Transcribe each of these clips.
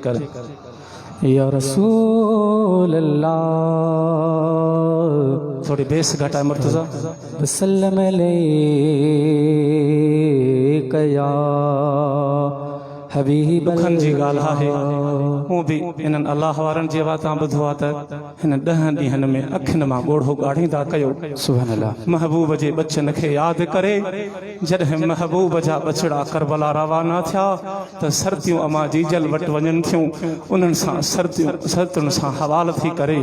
कर या रसूल अल्लाह। थोड़ी बेस घटा मुर्तज़ा। वसल्लम अलैका या हबीब दुखन जी ॻाल्हि आहे। हूँ भी इन्हनि अल्लाह वारनि जी आवाज़ तां ॿुधो आहे त हिन 10 ॾींहंनि में अखियुनि मां ॻोढ़ो ॻाढ़ींदा कयो। सुभान अल्लाह। महबूब जे बचन खे यादि करे जॾहिं महबूब जा बछड़ा करबला रवाना थिया त सर्तियूं अमा जीजल वटि वञनि थियूं। उन्हनि सां सर्तियुनि सां हवाल थी करे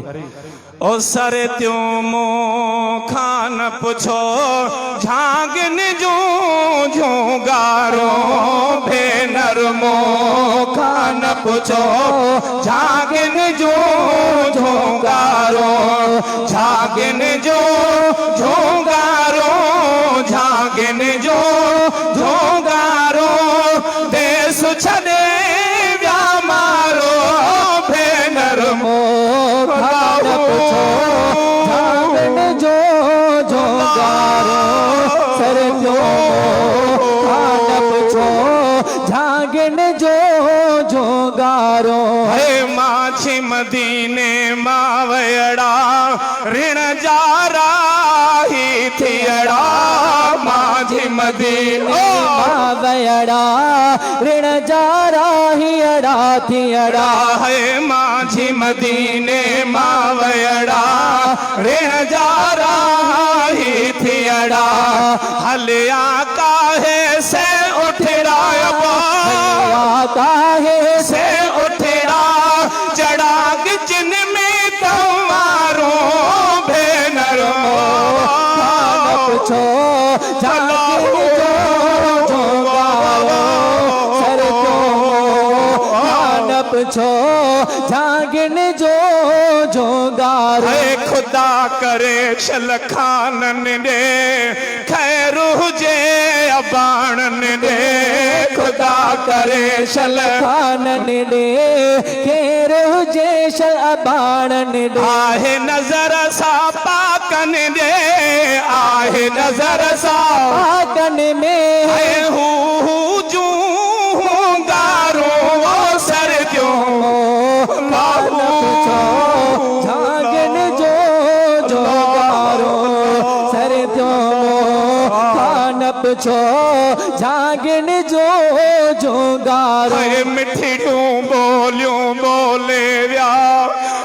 ओ सर्तियूं मूं खां न पुछो झांगन जूं गारो भेनर मूं खां न पुछो झांगन जूं गारो झांगन जूं गारो झांगन जूं गारो देश छॾे विया मारो भेनर मूं खां न पुछो झांगन जूं गारो सर्तियों खां न पुछो झांगन जो गारो। हे माछी मदीने मां वयड़ा ऋण जा राही थियड़ा माझी मदीने मां वयड़ा ऋण जा राही अड़ा थियड़ा। हे माझी मदीने मां वयड़ा ऋण जा राही थियड़ा। हलिया काहे से उठड़ा काहे से उठड़ा चढ़ा जिन में तमारो भेनर पुछो पुछो झांगन जो गारो। खुदा करे शल खानन दे खैर हुजे अबाणन दे खुदा करे शल खानन दे खैर हुजे शल अबाणन दे। आहे नजर सा पाकन दे आहे नजर सा पाकन में हू जूं गारो सर्दियों झांगन जो गारो सर्दियों खान पुछो झांगन जो गारो। मिठड़ियों बोलियों बोले व्या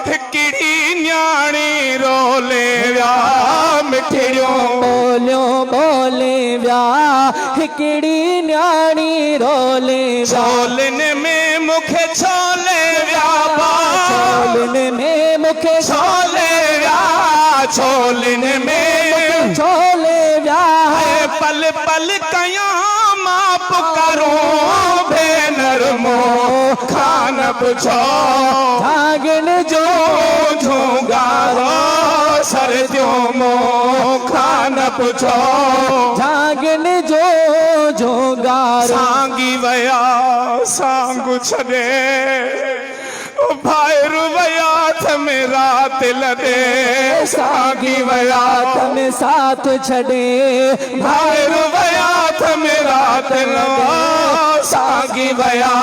हिकड़ी न्याणी रोले व्या मिठड़ियों बोलियों बोले व्या हिकड़ी न्याणी रोले। छोलन में मुखे छोले व्या छोलन में मुखे छोले व्या छोलन में छोले व्या पल पल कया माप करो भेनर मो खान पुछो झांगन जो गारो सर्दियों मो खान पुछो झांगन जो गारो। सांगी वया सांगु छड़े भाईरु वया में रात लड़े सागी वया में साथ छड़े भाईरु वया में रात लड़े सागी वया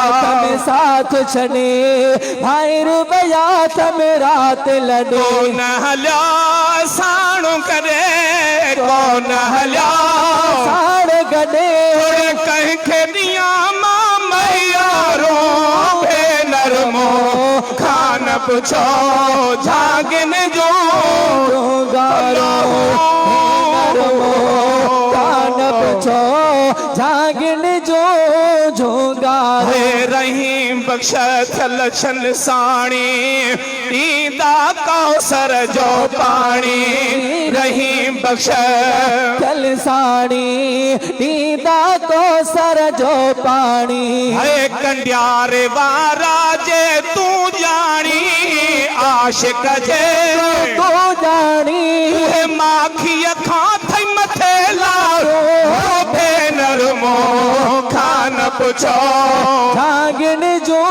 में साथ छड़े भाईरु वया में रात लड़े। कौन हल्या साणु करे कौन हल्या साण गडे कहीं खेदिया मां मैयारो भेनर मो खान पुछो झांगन जो गारो खान पुछो झांगन जो गारो। रहीम बख्श थल छल साणी ईंदा कौसर जो पानी रहीम बख्श थल साणी ईंदा कौसर जो पानी। हे कंडियारे वारा जे तू जानी आशिक जे तू जानी माखी अखा थई मथे लारो भेनर मो खान पुछो झांगन जो